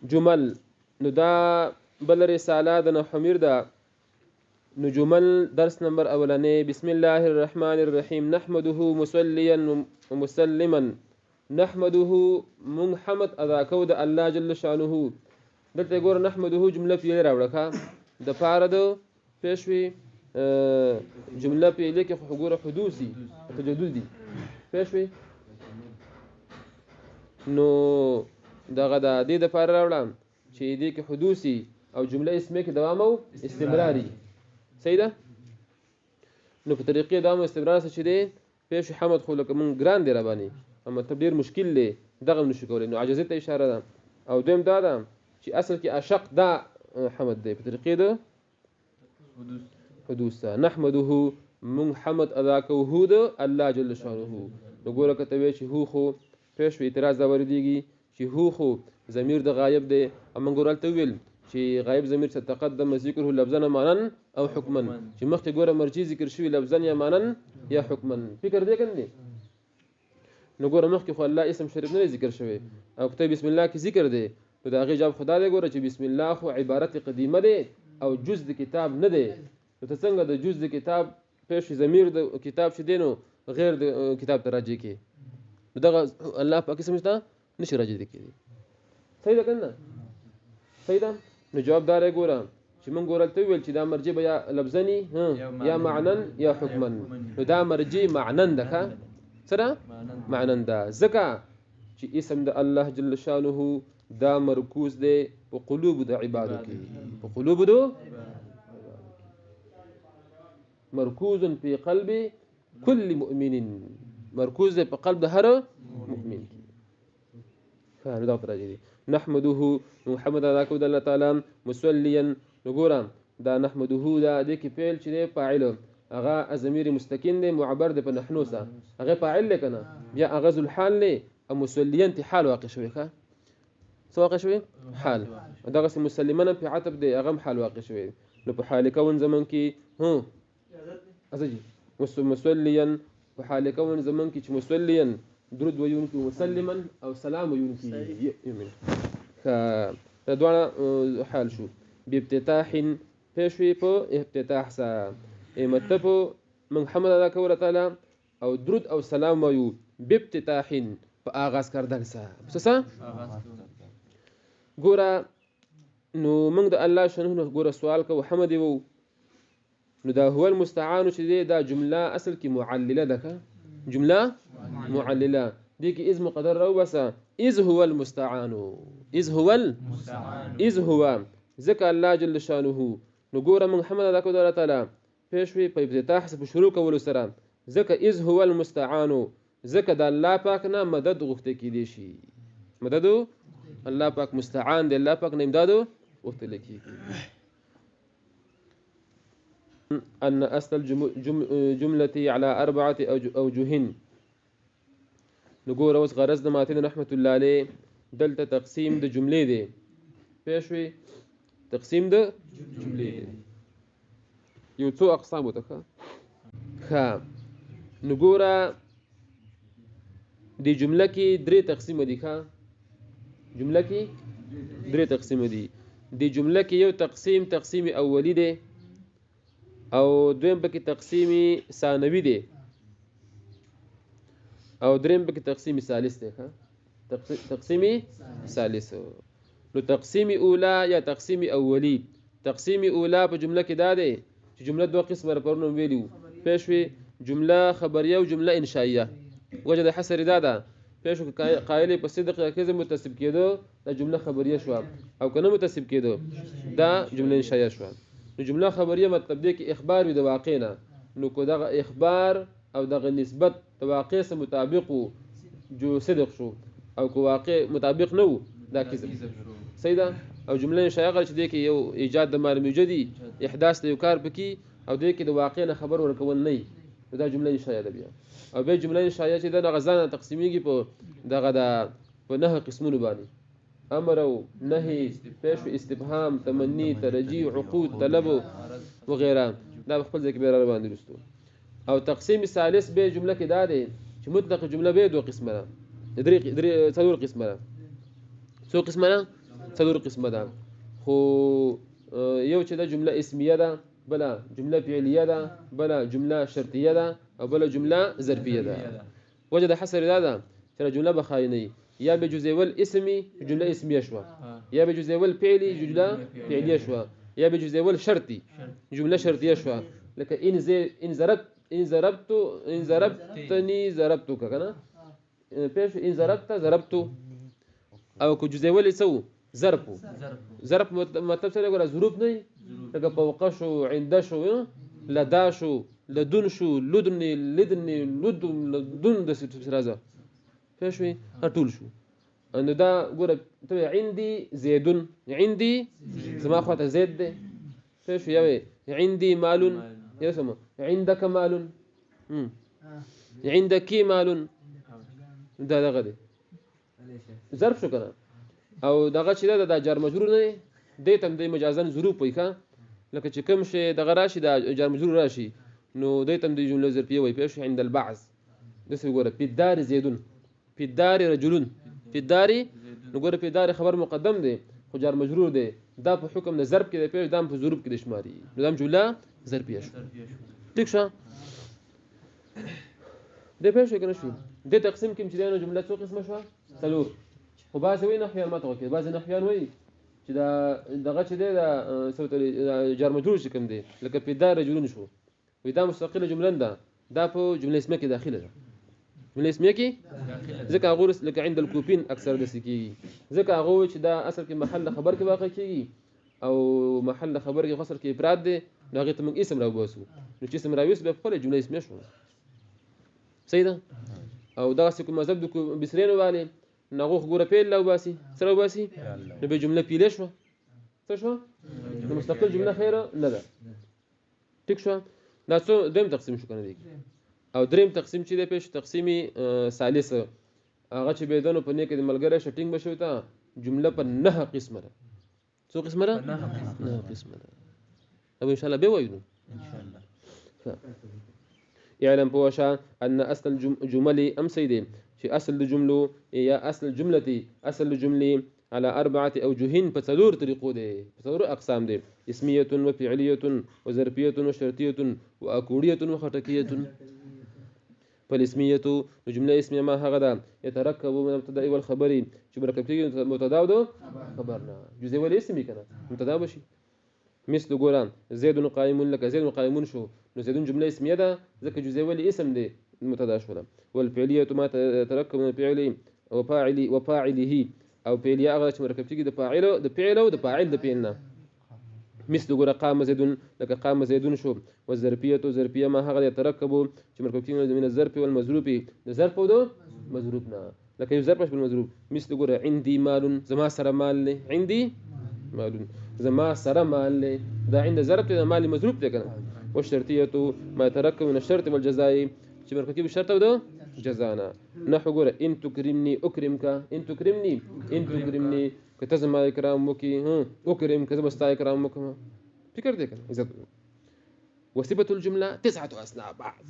جمل نو دا بل رساله د نحمیر دا نو جمل درس نمبر اولاني بسم الله الرحمن الرحيم نحمده مصليا ومسلما نحمده محمد ادا کو د الله جل شانه دلته ګور نحمده جمله پیل راوړه د پاره د پېښوي جمله پیل کې حضور حدوثي تجدد دي پېښوي نو دغه د دې د پاره راوړم چې دې کې حدوثي او جمله اسمه کې دوام او استمراري صحیح ده نو په طریقې دوام استمرار څه دي پېښ حمد خو لکه مون ګران دی را باندې اما تبدیر مشکل دی دغه نشو کولای نو عجزه ته اشاره ده او دویم دا ده چې اصل کې اشق دا حمد دی په طریقې ده حدوث نحمده من حمد ادا کوه ده الله جل شانه نو ګوره کته وی چې هو خو پېښ اعتراض دا وردیږي چې هو خو ضمیر د غایب دی اما ګورالته ویل چې غایب ضمیر څخه تقدم ذکره لفظا معنا او حکما چې مخکې ګوره مرجی ذکر شوی لفظا یا معنا یا حکما فکر دې کنه نو ګوره مخکې خو الله اسم شریف نه ذکر شوی او کته بسم الله کې ذکر دی نو دا غي جواب خدا دې ګوره چې بسم الله خو عبارت قدیمه دی او جز د کتاب نه دی نو ته څنګه د جز د کتاب پېښ ضمیر د کتاب شې دینو غیر د کتاب ته راځي کې دغه الله پاک اسم ته نشي راځي کې صحیح ده کنه صحیح ده نو جواب دار ګوره چې مونږ ګورلته ویل چې دا مرجع یا لفظني یا معنن یا حکما نو دا مرجع معنن ده سره معنن ده ځکه چې اسم د الله جل شانه دا مرکوز دی په قلوب د عبادو کې په قلوب د مرکوز په قلب كل مؤمن مرکوز دی په قلب د هر مؤمن فهر دا تراجدي نحمده محمد ادا کو د الله تعالی مصليا نګورم دا نحمده دا د کې فعل چې فاعل هغه ضمیر مستقیم دی معبر دی په نحنو سره هغه فاعل لکنه بیا هغه ذل حال له مصليا ته حال واقع شوی ښه سو واقع شوی حال دغه مسلمانه په عتب دی هغه حال واقع شوی نو په حال کون زمن کې ازجي مصليا په حال کون زمن کې چې مصليا درود ویونکی مسلما او سلام ویونکی یمن دوانه حال شو بافتتاح پېښوي په افتتاح سره مطلب من محمد ادا کوله تعالی او درود او سلام ویو بافتتاح په آغاز کردن سره څه ګوره نو موږ د الله شنو ګوره سوال کو حمد وو نو دا هو المستعان چې دا جمله اصل کې معلله ده جمله معلله دي کې اذ مقدر رو بس اذ هو المستعان اذ هو ذکر الله جل شانه نو ګوره موږ محمد ادا کو الله تعالی پېښوي په ابتداء حسب شروع کول سره ذکر اذ هو المستعان ذکر د الله پاک نه مدد غوښته کیدی شي مدد الله پاک مستعان دی الله پاک نه امدادو غوښتل کیږي ان اصل الجمله على 4 اوجه نګور اوس غرض د ماتن رحمت الله علیه دلته تقسیم د جملې دی پېښوي تقسیم د جملې دی یو څو اقسام وته ښه نګوره د جمله کې درې تقسیم دي ښه جمله کې درې تقسیم دي د جمله کې یو تقسیم اولی دی او دویم پکې تقسیم ثانوي دی او دریم پکې تقسیم ثالث دی ښه تقسیم ثالث نو تقسیم اوله یا تقسیم اولی تقسیم اوله په جمله کې دا دی چې جمله دوه قسمه پرونو ویلو پېښوي جمله خبریه او جمله انشائیه وجه د حصر دا ده پېښو قائل په صدق کې متصب کېدو دا جمله خبریه شو او کنه متصب کېدو دا جمله انشائیه شو نو جمله خبریه مطلب دی کې اخبار وي د واقع نه نو کو دغه اخبار او دغه نسبت د واقع سره مطابق جو صدق شو او کو واقع مطابق نه دا کذب صحیح ده او جمله انشائیه چې دی کې یو ایجاد د مال موجودي احداث د یو کار پکې او دی کې د واقع نه خبر ورکول نه دا جمله انشائیه ده بیا او به جمله انشائیه چې د غزان تقسیمیږي په دغه د په نه قسمونو باندې امر او نهي پیش استفهام تمنی ترجیح عقود طلب وغيرها دا خپل ځکه به را باندې رسو او تقسیم ثالث به جمله کې دا دی چې مطلق جمله به دوه قسمه ده درې څلور قسمه ده څو قسمه ده څلور قسمه ده خو یو چې د جمله اسمیه ده بلا جمله فعلیه ده بلا جمله شرطیه ده او بلا جمله ظرفیه ده وجه د حصر ده چې جمله بخاینه یا به جزء والاسمي جمله اسميه شوه یا به جزء والفعلي جمله فعليه شوه یا به جزء والشرطي جمله شرطيه شوه لك ان ضربتني ضربتك کنه پیش ان ضربت او کو جزء ول سو ضرب مطلب سره ګره ظروف نه لکه فوق شو عند شو لدا شو لدن شو لدن د سرازه فشوي هټول شو ان دا ګوره ته عندي زيد عندي زما خواته زيد ده فشوي يا عندي مال يا سما عندك مال عندك مال دا دغه دي ظرف شو کنه او دغه چې دا جار مجرور نه دی تم د مجازن ظروف وای ښا لکه چې کوم شی دغه راشي دا جار مجرور راشي نو دی تم د جمله ظرفیه وای پېښ عند البعض دسه ګوره په دار زیدون په دار رجلون په داري نو ګوره په دار خبر مقدم دی خو جار مجرور دی دا په حکم د ضرب کې دی پېښ دام په ظروف کې د شماري نظام جمله ظرفیه شو ټیک شو د پېښ کنه شو د تقسیم کې چې دا جمله څو قسمه شو څلور خو بعض وی نحویان ماته وکړي بعض نحویان وی چې دا دغه چې دی دا صوت جار مجرور چې کوم دی لکه په دار رجلون شو وی دا مستقله جمله ده دا په جمله اسمه کې داخله ده جمله اسمه کې ځکه هغه لکه عند الكوفين اکثر د سکی ځکه هغه چې دا اصل کې محل خبر کې واقع کیږي او محل خبر کې خسر کې افراد دی هغه ته موږ اسم راوباسو نو چې اسم راويس به خپل جمله اسمه شو صحیح ده او دا څه کوم مذهب د بصرین والے نغوخ ګوره پیل لو باسي سره باسي نو به جمله پیله شو څه شو نو مستقل جمله خیره نه ده ټیک شو دا څو دیم تقسیم شو کنه دی او دریم تقسیم چې د پېښ تقسیمي ثالث هغه چې بيدانو په نیکه د ملګری شټینګ بشو ته جمله په نه قسمه ده څو قسمه ده نه قسمه ده او ان شاء الله به وایو ان شاء الله يعلم بوشا ان اصل الجمل امسيدي في اصل الجمله يا اصل الجمله اصل الجمله على اربعه اوجه فتلور طريقو دي فتلور اقسام دي اسميه وفعليه وظرفيه وشرطيه واكوديه وخطكيه فالاسميه جمله اسميه ما هغدا يتركب من المبتدا والخبر شو مركب تيجي مبتدا ودو خبرنا جزء والاسم كده مبتدا بشي مثل قران زيد قائم لك زيد قائمون شو زيد جمله اسميه ده ذكر جزء والي اسم دي المبتدا شو ده والفعليه ما تتركب من فعل وفاعله او فعل اغلى مركب تيجي ده فاعله ده فعله ده فاعل ده فعلنا مثل قرا قام زيد لك قام زيد شو والظرفيه ظرفيه ما هغه يتركب مركب تيجي من الظرف والمظروف ده ظرف وده مظروفنا لكن يظرف بالمظروف مثل قرا عندي مال زما سر مال عندي مال زما سر مال ده عند ظرف ده مال مظروف ده كده والشرطيه ما يتركب من الشرط والجزاء چې مرکب شرط وده جزانا نحو ګوره ان تکرمني اکرمک ان تکرمني کته زما اکرام وکي اکرم کته بستا اکرام وکم فکر دې کنه عزت وصفه الجمله 9 اصناف بعض